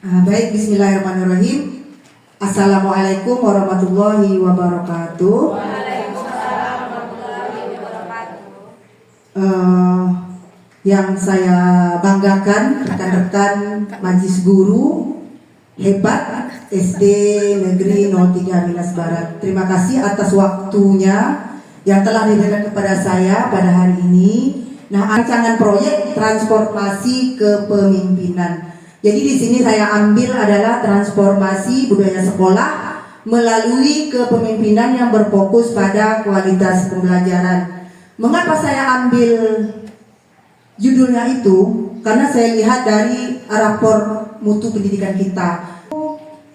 Baik, bismillahirrahmanirrahim. Assalamualaikum warahmatullahi wabarakatuh. Waalaikumsalam warahmatullahi wabarakatuh. Yang saya banggakan rekan-rekan Majelis Guru hebat SD Negeri 03 Minas Barat. Terima kasih atas waktunya yang telah diberikan kepada saya pada hari ini. Nah, rancangan proyek transformasi kepemimpinan. Jadi di sini saya ambil adalah transformasi budaya sekolah melalui kepemimpinan yang berfokus pada kualitas pembelajaran. Mengapa saya ambil judulnya itu? Karena saya lihat dari rapor mutu pendidikan kita.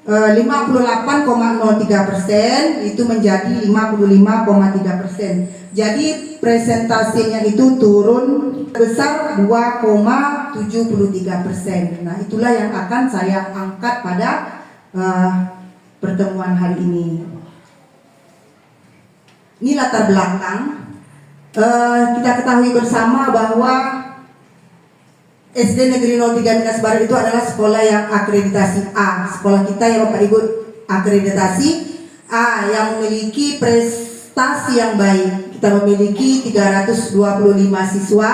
58,03% itu menjadi 55,3%. Jadi presentasinya itu turun besar 2,73%. Nah, itulah yang akan saya angkat pada pertemuan hari ini. Ini latar belakang. Kita ketahui bersama bahwa SD Negeri 03 Minas Barat itu adalah sekolah yang akreditasi A. Sekolah kita yang Bapak Ibu akreditasi A yang memiliki prestasi yang baik. Kita memiliki 325 siswa,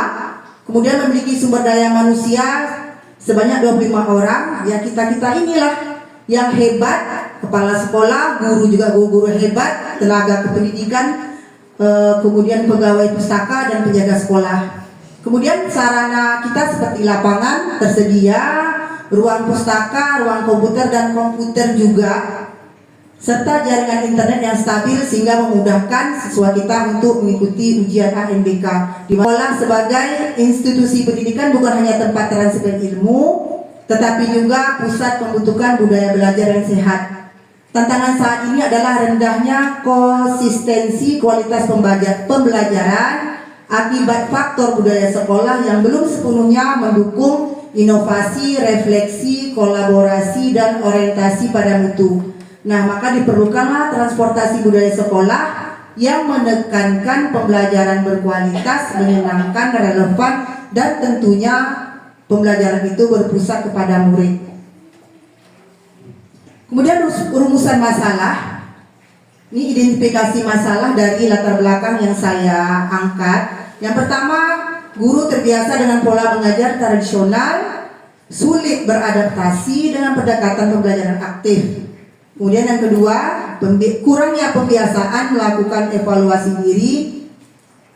kemudian memiliki sumber daya manusia sebanyak 25 orang. Ya, kita inilah yang hebat, kepala sekolah, guru juga guru hebat, tenaga kependidikan, kemudian pegawai pustaka dan penjaga sekolah. Kemudian sarana kita seperti lapangan tersedia, ruang pustaka, ruang komputer dan komputer juga, serta jaringan internet yang stabil sehingga memudahkan siswa kita untuk mengikuti ujian ANBK. Di sekolah sebagai institusi pendidikan bukan hanya tempat transfer ilmu, tetapi juga pusat pembentukan budaya belajar yang sehat. Tantangan saat ini adalah rendahnya konsistensi kualitas pembelajaran akibat faktor budaya sekolah yang belum sepenuhnya mendukung inovasi, refleksi, kolaborasi, dan orientasi pada mutu. Nah, maka diperlukanlah transportasi budaya sekolah yang menekankan pembelajaran berkualitas, menyenangkan, relevan, dan tentunya pembelajaran itu berpusat kepada murid. Kemudian rumusan masalah. Ini identifikasi masalah dari latar belakang yang saya angkat. Yang pertama, guru terbiasa dengan pola mengajar tradisional, sulit beradaptasi dengan pendekatan pembelajaran aktif. Kemudian yang kedua, kurangnya pembiasaan melakukan evaluasi diri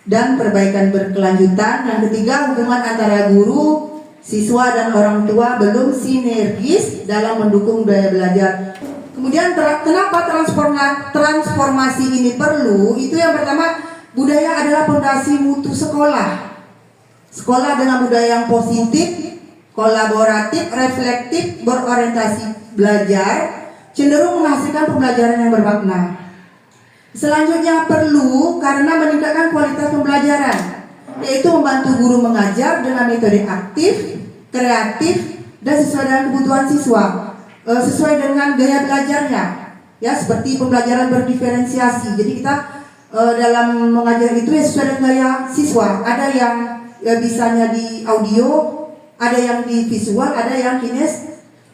dan perbaikan berkelanjutan. Yang ketiga, hubungan antara guru, siswa, dan orang tua belum sinergis dalam mendukung budaya belajar. Kemudian kenapa transformasi ini perlu? Itu yang pertama, budaya adalah fondasi mutu sekolah. Sekolah dengan budaya yang positif, kolaboratif, reflektif, berorientasi belajar, cenderung menghasilkan pembelajaran yang bermakna. Selanjutnya perlu karena meningkatkan kualitas pembelajaran, yaitu membantu guru mengajar dengan metode aktif, kreatif, dan sesuai dengan kebutuhan siswa, sesuai dengan gaya belajarnya, ya, seperti pembelajaran berdiferensiasi. Jadi kita dalam mengajar itu ya sesuai dengan gaya siswa. Ada yang bisanya di audio, ada yang di visual, ada yang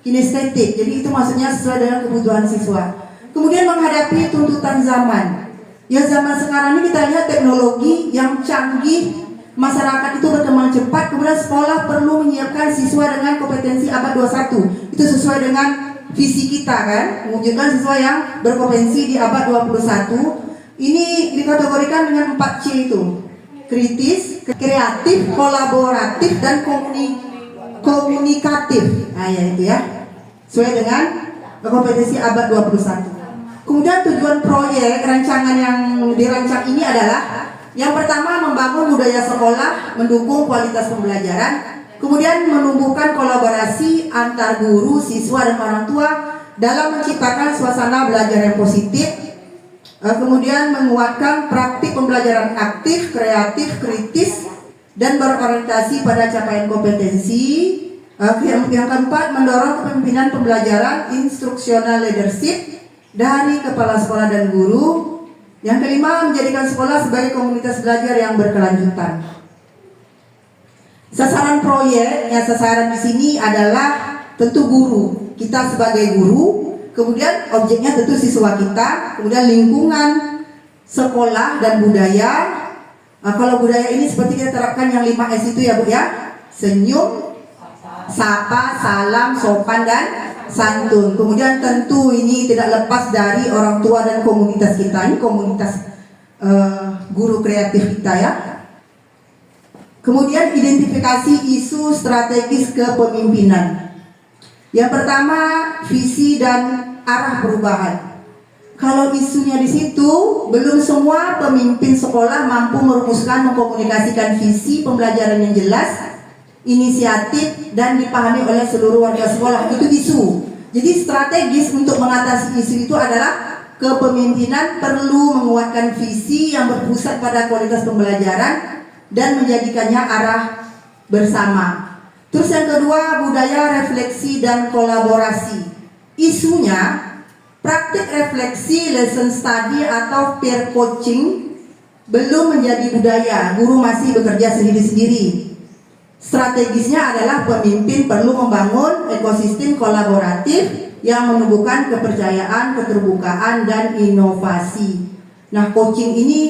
kinestetik. Jadi itu maksudnya sesuai dengan kebutuhan siswa. Kemudian menghadapi tuntutan zaman. Ya, zaman sekarang ini kita lihat teknologi yang canggih, masyarakat itu berkembang cepat. Kemudian sekolah perlu menyiapkan siswa dengan kompetensi abad 21. Itu sesuai dengan visi kita, kan, mewujudkan siswa yang berkompetensi di abad 21. Ini dikategorikan dengan 4C itu: kritis, kreatif, kolaboratif, dan komunikatif. Nah, ya itu ya, sesuai dengan kompetensi abad 21. Kemudian tujuan proyek rancangan yang dirancang ini adalah yang pertama, membangun budaya sekolah, mendukung kualitas pembelajaran, kemudian menumbuhkan kolaborasi antar guru, siswa, dan orang tua dalam menciptakan suasana belajar yang positif, kemudian menguatkan praktik pembelajaran aktif, kreatif, kritis, dan berorientasi pada capaian kompetensi. Yang keempat, mendorong kepemimpinan pembelajaran, instruksional leadership dari kepala sekolah dan guru. Yang kelima, menjadikan sekolah sebagai komunitas belajar yang berkelanjutan. Sasaran proyek, ya, sasaran di sini adalah tentu guru. kita sebagai guru, kemudian objeknya tentu siswa kita, kemudian lingkungan sekolah dan budaya. Kalau budaya ini seperti kita terapkan yang 5S itu ya Bu ya, senyum, sapa, salam, sopan dan santun. Kemudian tentu ini tidak lepas dari orang tua dan komunitas kita, ini komunitas guru kreatif kita ya. Kemudian identifikasi isu strategis kepemimpinan. Yang pertama, visi dan arah perubahan. Kalau isunya di situ, belum semua pemimpin sekolah mampu merumuskan, mengkomunikasikan visi pembelajaran yang jelas, inisiatif dan dipahami oleh seluruh warga sekolah. Itu isu. Jadi strategis untuk mengatasi isu itu adalah kepemimpinan perlu menguatkan visi yang berpusat pada kualitas pembelajaran dan menjadikannya arah bersama. Terus yang kedua, budaya refleksi dan kolaborasi. Isunya praktik refleksi, lesson study atau peer coaching belum menjadi budaya. Guru masih bekerja sendiri-sendiri. Strategisnya adalah pemimpin perlu membangun ekosistem kolaboratif yang menumbuhkan kepercayaan, keterbukaan, dan inovasi. Nah, coaching ini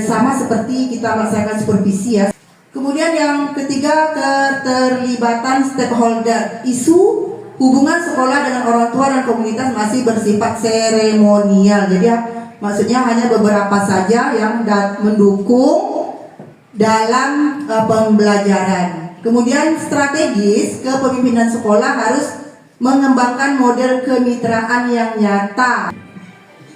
sama seperti kita melaksanakan supervisi ya. Kemudian yang ketiga, keterlibatan stakeholder. Isu hubungan sekolah dengan orang tua dan komunitas masih bersifat seremonial. Jadi maksudnya hanya beberapa saja yang mendukung dalam pembelajaran. Kemudian strategis kepemimpinan sekolah harus mengembangkan model kemitraan yang nyata.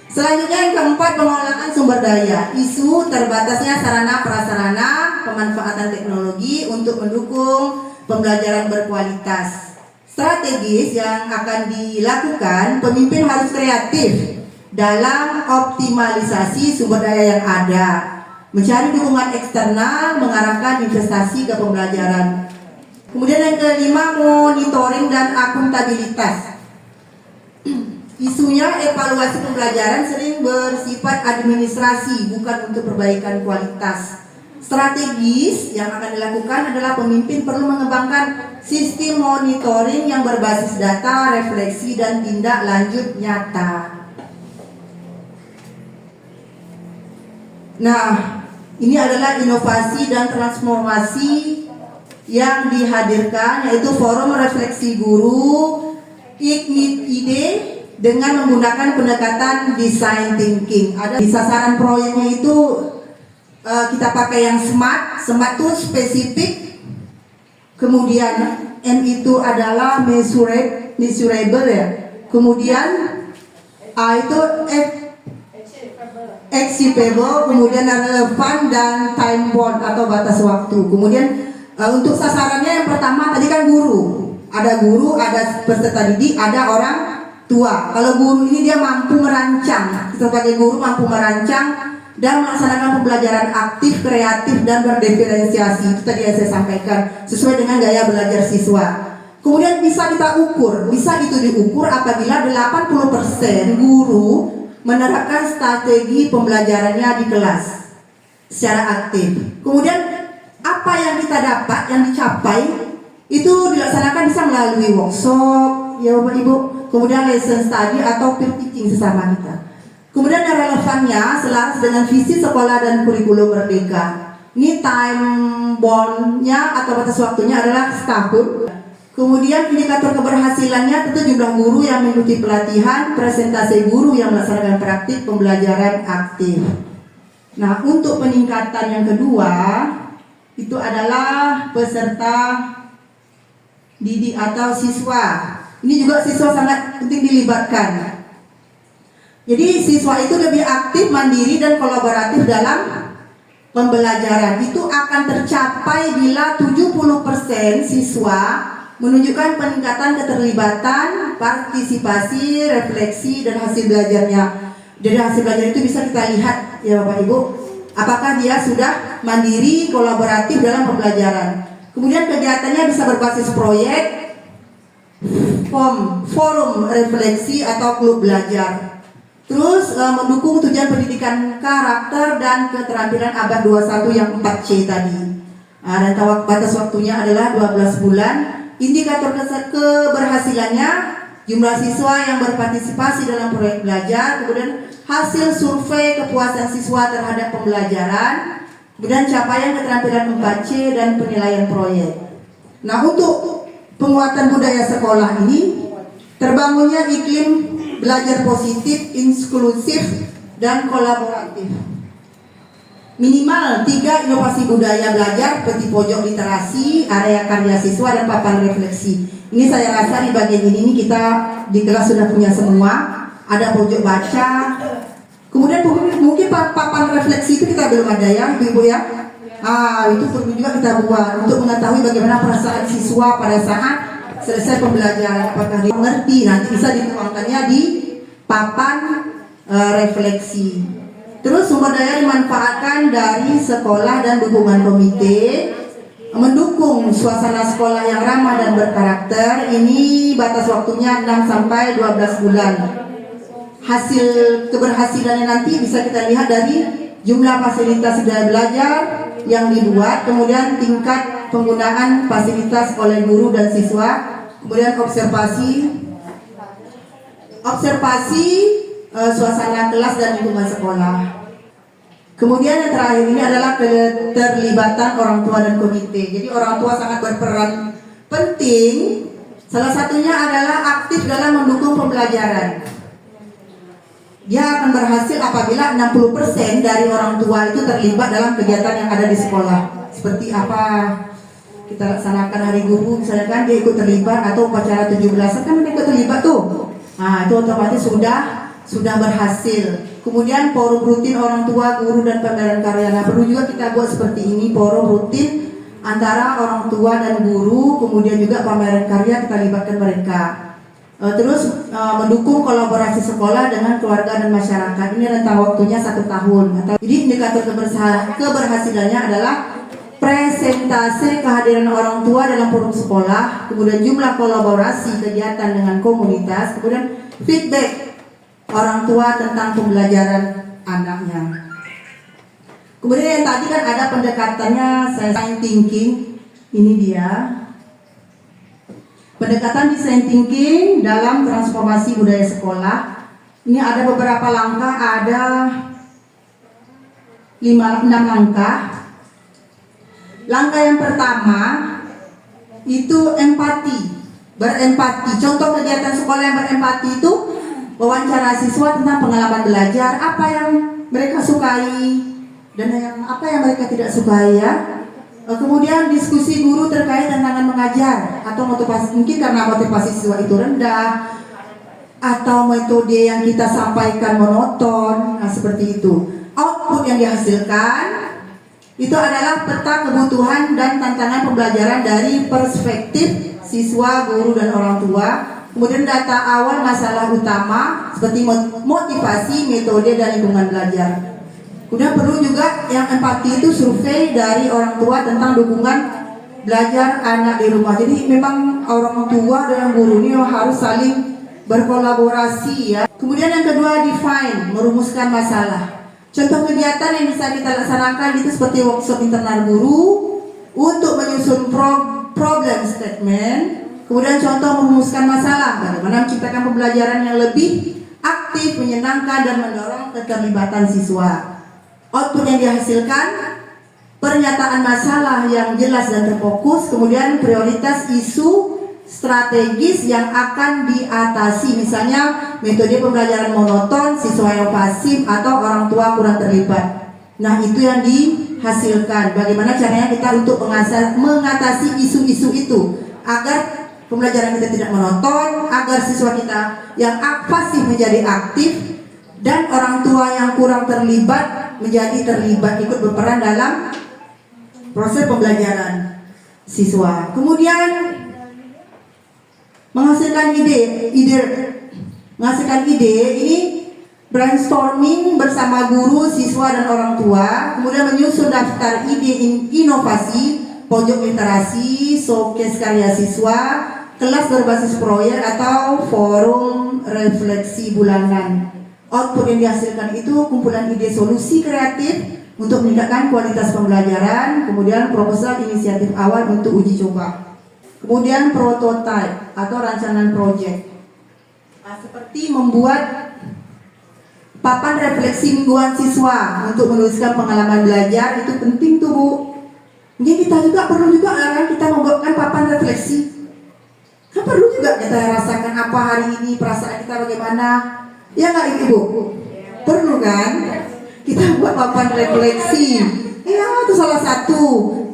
Selanjutnya yang keempat, pengelolaan sumber daya. Isu terbatasnya sarana prasarana, pemanfaatan teknologi untuk mendukung pembelajaran berkualitas. Strategis yang akan dilakukan, pemimpin harus kreatif dalam optimalisasi sumber daya yang ada, mencari dukungan eksternal, mengarahkan investasi ke pembelajaran. Kemudian yang kelima, monitoring dan akuntabilitas. Isunya evaluasi pembelajaran sering bersifat administrasi, bukan untuk perbaikan kualitas. Strategis yang akan dilakukan adalah pemimpin perlu mengembangkan sistem monitoring yang berbasis data, refleksi, dan tindak lanjut nyata. Nah, ini adalah inovasi dan transformasi yang dihadirkan, yaitu forum refleksi guru, Ignite Ide, dengan menggunakan pendekatan design thinking. Ada di sasaran proyeknya itu kita pakai yang SMART. SMART itu spesifik, kemudian M itu adalah measurable ya, kemudian A itu achievable, kemudian relevan dan time bound atau batas waktu. Kemudian untuk sasarannya yang pertama tadi kan guru, ada peserta didik, ada orang tua. Kalau guru ini dia mampu merancang, sebagai guru mampu merancang dan melaksanakan pembelajaran aktif, kreatif, dan berdiferensiasi. Itu tadi yang saya sampaikan, sesuai dengan gaya belajar siswa. Kemudian bisa kita ukur, bisa itu diukur apabila 80% guru menerapkan strategi pembelajarannya di kelas secara aktif. Kemudian apa yang kita dapat, yang dicapai, itu dilaksanakan bisa melalui workshop, ya Bapak Ibu, kemudian lesson study atau peer teaching sesama kita. Kemudian yang relevannya selaras dengan visi sekolah dan kurikulum merdeka. Ini time bound-nya atau batas waktunya adalah setahun. Kemudian indikator keberhasilannya tentu jumlah guru yang mengikuti pelatihan, presentasi guru yang melaksanakan praktik pembelajaran aktif. Nah, untuk peningkatan yang kedua itu adalah peserta didik atau siswa. Ini juga siswa sangat penting dilibatkan. Jadi siswa itu lebih aktif, mandiri, dan kolaboratif dalam pembelajaran. Itu akan tercapai bila 70% siswa menunjukkan peningkatan keterlibatan, partisipasi, refleksi, dan hasil belajarnya. Dari hasil belajar itu bisa kita lihat ya Bapak Ibu, apakah dia sudah mandiri, kolaboratif dalam pembelajaran. Kemudian kegiatannya bisa berbasis proyek, forum refleksi atau klub belajar. Terus mendukung tujuan pendidikan karakter dan keterampilan abad 21 yang 4C tadi. Dan batas waktunya adalah 12 bulan indikator keberhasilannya, jumlah siswa yang berpartisipasi dalam proyek belajar, kemudian hasil survei kepuasan siswa terhadap pembelajaran, kemudian capaian keterampilan 4C dan penilaian proyek. Nah, untuk penguatan budaya sekolah ini, terbangunnya iklim belajar positif, inklusif, dan kolaboratif. Minimal 3 inovasi budaya belajar seperti pojok literasi, area karya siswa, dan papan refleksi. Ini saya rasa di bagian ini kita di kelas sudah punya semua. Ada pojok baca. Kemudian mungkin papan refleksi itu kita belum ada ya, Ibu ya. Itu perlu juga kita buat untuk mengetahui bagaimana perasaan siswa pada saat selesai pembelajaran. Apakah dia mengerti? Nanti bisa dituangkannya di papan refleksi. Terus sumber daya dimanfaatkan dari sekolah dan dukungan komite, mendukung suasana sekolah yang ramah dan berkarakter. Ini batas waktunya 6 sampai 12 bulan. Hasil keberhasilannya nanti bisa kita lihat dari jumlah fasilitas belajar yang dibuat, kemudian tingkat penggunaan fasilitas oleh guru dan siswa, kemudian observasi suasana kelas dan lingkungan sekolah. Kemudian yang terakhir ini adalah keterlibatan orang tua dan komite. Jadi orang tua sangat berperan penting. Salah satunya adalah aktif dalam mendukung pembelajaran. Dia akan berhasil apabila 60% dari orang tua itu terlibat dalam kegiatan yang ada di sekolah. Seperti apa kita laksanakan hari guru, misalnya kan dia ikut terlibat, atau upacara 17-an kan mereka ikut terlibat tuh. Itu otomatis sudah berhasil. Kemudian forum rutin orang tua, guru, dan pameran karya. Nah, perlu juga kita buat seperti ini, forum rutin antara orang tua dan guru, kemudian juga pameran karya, kita libatkan mereka. Terus mendukung kolaborasi sekolah dengan keluarga dan masyarakat. Ini rentang waktunya 1 tahun. Jadi indikator keberhasilannya adalah presentase kehadiran orang tua dalam forum sekolah, kemudian jumlah kolaborasi kegiatan dengan komunitas, kemudian feedback orang tua tentang pembelajaran anaknya. Kemudian yang tadi kan ada pendekatannya design thinking. Ini dia pendekatan design thinking dalam transformasi budaya sekolah. Ini ada beberapa langkah, ada 6 langkah. Langkah yang pertama itu empati, berempati. Contoh kegiatan sekolah yang berempati itu wawancara siswa tentang pengalaman belajar, apa yang mereka sukai dan apa yang mereka tidak sukai ya. Kemudian diskusi guru terkait tantangan mengajar atau motivasi, mungkin karena motivasi siswa itu rendah atau metode yang kita sampaikan monoton. Nah, seperti itu. Output yang dihasilkan itu adalah peta kebutuhan dan tantangan pembelajaran dari perspektif siswa, guru, dan orang tua. Kemudian data awal masalah utama seperti motivasi, metode, dan lingkungan belajar. Kemudian perlu juga yang empati itu survei dari orang tua tentang dukungan belajar anak di rumah. Jadi memang orang tua dan guru ini harus saling berkolaborasi ya. Kemudian yang kedua define, merumuskan masalah. Contoh kegiatan yang bisa kita laksanakan itu seperti workshop internal guru untuk menyusun problem statement. Kemudian contoh merumuskan masalah, bagaimana menciptakan pembelajaran yang lebih aktif, menyenangkan, dan mendorong keterlibatan siswa. Output yang dihasilkan, pernyataan masalah yang jelas dan terfokus, kemudian prioritas isu strategis yang akan diatasi, misalnya metode pembelajaran monoton, siswa yang pasif, atau orang tua kurang terlibat. Nah, itu yang dihasilkan. Bagaimana caranya kita untuk mengatasi isu-isu itu agar pembelajaran kita tidak monoton, agar siswa kita yang pasif menjadi aktif, dan orang tua yang kurang terlibat menjadi terlibat, ikut berperan dalam proses pembelajaran siswa. Kemudian menghasilkan ide ini brainstorming bersama guru, siswa, dan orang tua. Kemudian menyusun daftar ide inovasi, pojok literasi, showcase karya siswa, kelas berbasis proyek, atau forum refleksi bulanan. Output yang dihasilkan itu kumpulan ide solusi kreatif untuk meningkatkan kualitas pembelajaran, kemudian proposal inisiatif awal untuk uji coba. kemudian prototype atau rancangan proyek. Seperti membuat papan refleksi mingguan siswa untuk menuliskan pengalaman belajar, itu penting tuh Bu. Jadi kita juga perlu juga kan kita membuatkan papan refleksi. Kan perlu juga kita rasakan apa hari ini, perasaan kita bagaimana. Ya nggak Ibu? Perlu kan? Kita buat papan refleksi. Iya, itu salah satu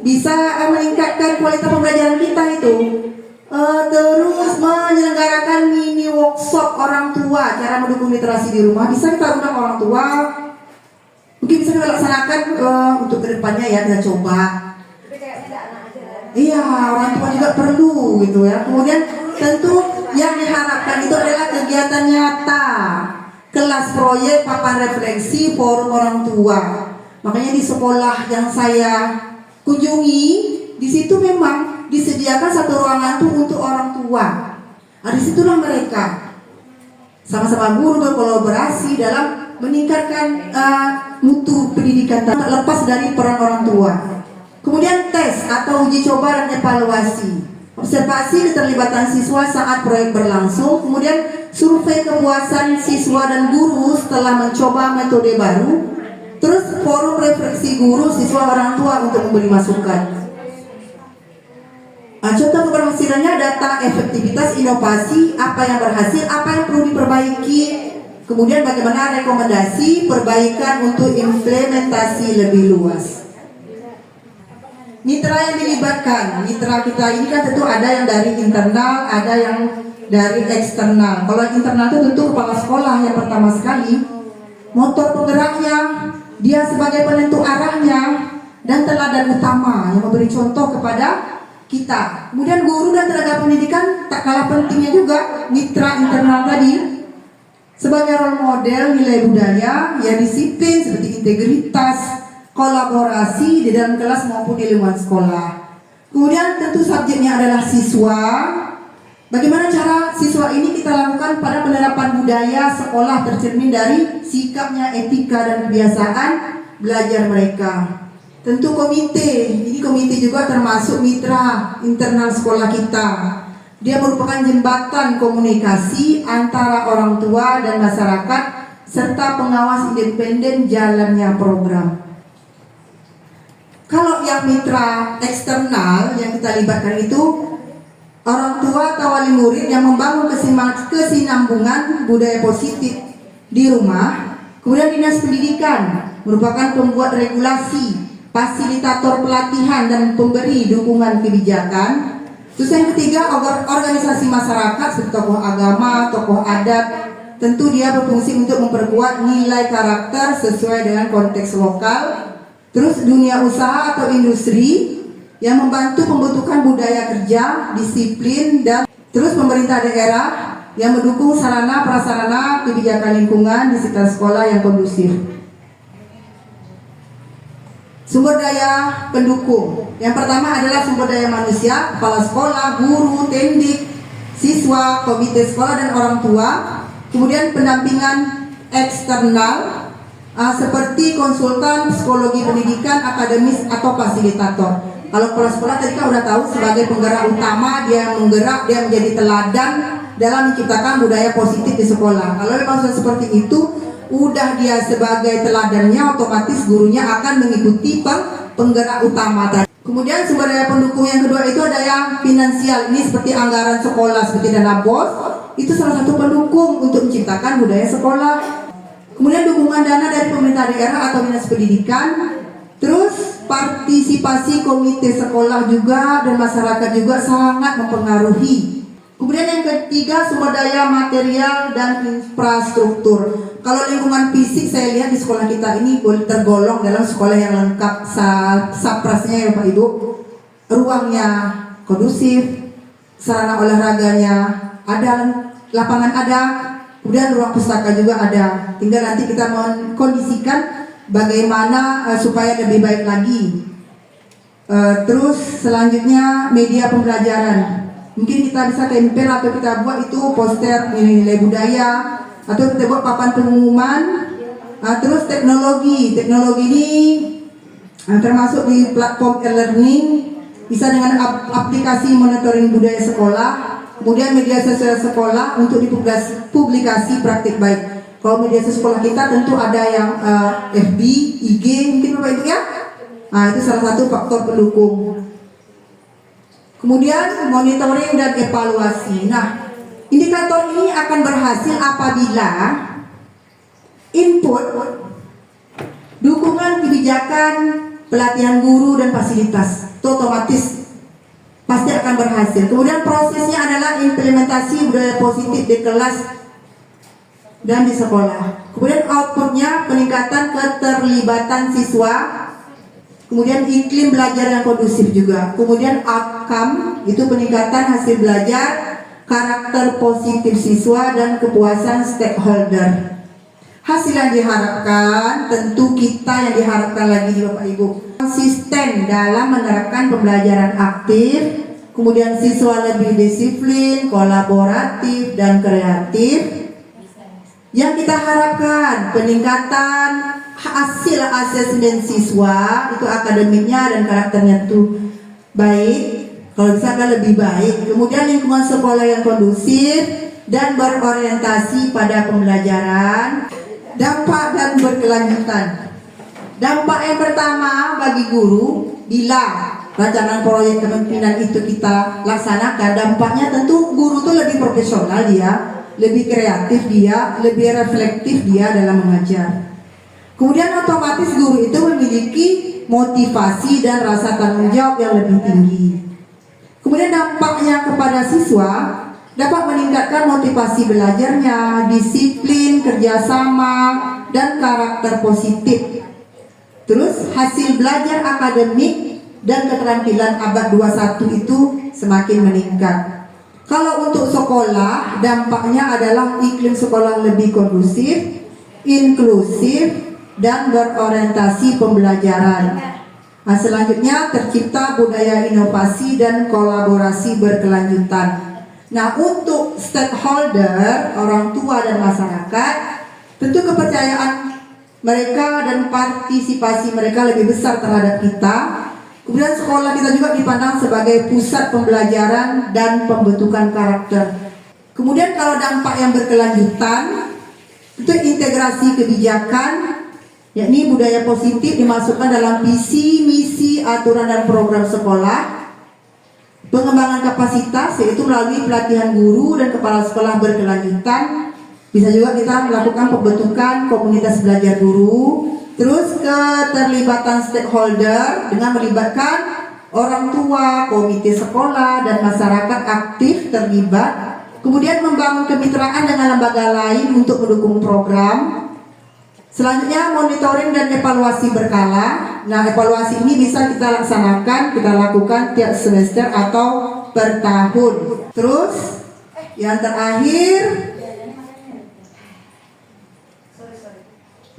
bisa meningkatkan kualitas pembelajaran kita itu. Terus menyelenggarakan mini workshop orang tua cara mendukung literasi di rumah. Bisa kita undang orang tua. Mungkin bisa kita laksanakan untuk kedepannya ya, kita coba. Iya, orang tua juga perlu gitu ya. Kemudian tentu yang diharapkan itu adalah kegiatan nyata, kelas proyek, papan refleksi, forum orang tua. Makanya di sekolah yang saya kunjungi, di situ memang disediakan satu ruangan tuh untuk orang tua. Nah, disitulah mereka sama-sama guru berkolaborasi dalam meningkatkan mutu pendidikan, tak lepas dari peran orang tua. Kemudian tes atau uji coba dan evaluasi, observasi keterlibatan siswa saat proyek berlangsung, kemudian survei kepuasan siswa dan guru setelah mencoba metode baru, terus forum refleksi guru, siswa, orang tua untuk memberi masukan. Contoh keberhasilannya data efektivitas inovasi, apa yang berhasil, apa yang perlu diperbaiki, kemudian bagaimana rekomendasi perbaikan untuk implementasi lebih luas. Mitra yang dilibatkan, mitra kita ini kan tentu ada yang dari internal, ada yang dari eksternal. Kalau internal itu tentu kepala sekolah yang pertama sekali, motor penggeraknya, dia sebagai penentu arahnya, dan teladan utama yang memberi contoh kepada kita. Kemudian guru dan tenaga pendidikan tak kalah pentingnya juga mitra internal tadi sebagai role model nilai budaya yang disiplin seperti integritas, kolaborasi di dalam kelas maupun di lingkungan sekolah. Kemudian tentu subjeknya adalah siswa. Bagaimana cara siswa ini kita lakukan pada penerapan budaya sekolah tercermin dari sikapnya, etika dan kebiasaan belajar mereka. Tentu komite, ini komite juga termasuk mitra internal sekolah kita. Dia merupakan jembatan komunikasi antara orang tua dan masyarakat serta pengawas independen jalannya program. Kalau yang mitra eksternal yang kita libatkan itu orang tua atau wali murid yang membangun kesinambungan budaya positif di rumah. Kemudian dinas pendidikan merupakan pembuat regulasi, fasilitator pelatihan dan pemberi dukungan kebijakan. Terus yang ketiga, organisasi masyarakat seperti tokoh agama, tokoh adat. Tentu dia berfungsi untuk memperkuat nilai karakter sesuai dengan konteks lokal. Terus dunia usaha atau industri yang membantu pembentukan budaya kerja, disiplin, dan terus pemerintah daerah yang mendukung sarana prasarana kebijakan lingkungan di sekitar sekolah yang kondusif. Sumber daya pendukung. Yang pertama adalah sumber daya manusia, kepala sekolah, guru, tendik, siswa, komite sekolah dan orang tua. Kemudian pendampingan eksternal seperti konsultan psikologi pendidikan, akademis atau fasilitator. Kalau kepala sekolah tadi kan udah tahu sebagai penggerak utama, dia menggerak, dia menjadi teladan dalam menciptakan budaya positif di sekolah. Kalau memang sudah seperti itu, udah dia sebagai teladannya, otomatis gurunya akan mengikuti penggerak utama tadi. Kemudian sumber daya pendukung yang kedua itu ada yang finansial. Ini seperti anggaran sekolah, seperti dana BOS. Itu salah satu pendukung untuk menciptakan budaya sekolah. Kemudian dukungan dana dari pemerintah daerah atau dinas pendidikan. Terus partisipasi komite sekolah juga dan masyarakat juga sangat mempengaruhi. Kemudian yang ketiga sumber daya material dan infrastruktur. Kalau lingkungan fisik saya lihat di sekolah kita ini tergolong dalam sekolah yang lengkap saprasnya ya Pak Ibu. Ruangnya kondusif, sarana olahraganya ada, lapangan ada, kemudian ruang pustaka juga ada. Tinggal nanti kita mengkondisikan bagaimana supaya lebih baik lagi. Terus selanjutnya media pembelajaran. Mungkin kita bisa tempel atau kita buat itu poster nilai-nilai budaya, atau kita buat papan pengumuman. Terus teknologi ini termasuk di platform e-learning. bisa dengan aplikasi monitoring budaya sekolah, kemudian media sosial sekolah untuk dipublikasi praktik baik. Kalau media sosial sekolah kita tentu ada yang FB, IG, mungkin Bapak Ibu ya. Nah, itu salah satu faktor pendukung. Kemudian monitoring dan evaluasi. Nah, indikator ini akan berhasil apabila input, dukungan kebijakan, pelatihan guru dan fasilitas itu otomatis pasti akan berhasil. Kemudian prosesnya adalah implementasi budaya positif di kelas dan di sekolah. Kemudian outputnya peningkatan keterlibatan siswa, kemudian iklim belajar yang kondusif juga. Kemudian outcome itu peningkatan hasil belajar, karakter positif siswa dan kepuasan stakeholder. Hasil yang diharapkan tentu kita yang diharapkan lagi di Bapak Ibu konsisten dalam menerapkan pembelajaran aktif, kemudian siswa lebih disiplin, kolaboratif dan kreatif. Yang kita harapkan peningkatan hasil asesmen siswa itu akademiknya dan karakternya itu baik, kalau bisa kan lebih baik. Kemudian lingkungan sekolah yang kondusif dan berorientasi pada pembelajaran. Dampak dan berkelanjutan. Dampak yang pertama bagi guru, bila rancangan proyek kepemimpinan itu kita laksanakan, dampaknya tentu guru itu lebih profesional dia, lebih kreatif dia, lebih reflektif dia dalam mengajar. Kemudian otomatis guru itu memiliki motivasi dan rasa tanggung jawab yang lebih tinggi. Kemudian dampaknya kepada siswa dapat meningkatkan motivasi belajarnya, disiplin, kerjasama, dan karakter positif. Terus hasil belajar akademik dan keterampilan abad 21 itu semakin meningkat. Kalau untuk sekolah, dampaknya adalah iklim sekolah lebih kondusif, inklusif, dan berorientasi pembelajaran. Nah, selanjutnya tercipta budaya inovasi dan kolaborasi berkelanjutan. Nah, untuk stakeholder, orang tua dan masyarakat, tentu kepercayaan mereka dan partisipasi mereka lebih besar terhadap kita. Kemudian sekolah kita juga dipandang sebagai pusat pembelajaran dan pembentukan karakter. Kemudian kalau dampak yang berkelanjutan, itu integrasi kebijakan, yakni budaya positif dimasukkan dalam visi, misi, aturan dan program sekolah. Pengembangan kapasitas yaitu melalui pelatihan guru dan kepala sekolah berkelanjutan. Bisa juga kita melakukan pembentukan komunitas belajar guru. Terus keterlibatan stakeholder dengan melibatkan orang tua, komite sekolah dan masyarakat aktif terlibat. Kemudian membangun kemitraan dengan lembaga lain untuk mendukung program. Selanjutnya monitoring dan evaluasi berkala. Nah, evaluasi ini bisa kita laksanakan, kita lakukan tiap semester atau per tahun. Terus yang terakhir,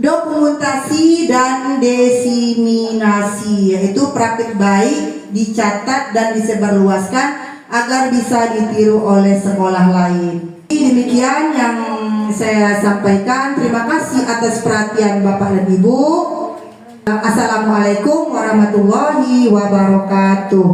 dokumentasi dan diseminasi, yaitu praktik baik dicatat dan disebarluaskan agar bisa ditiru oleh sekolah lain. Demikian yang saya sampaikan. Terima kasih atas perhatian Bapak dan Ibu. Assalamualaikum warahmatullahi wabarakatuh.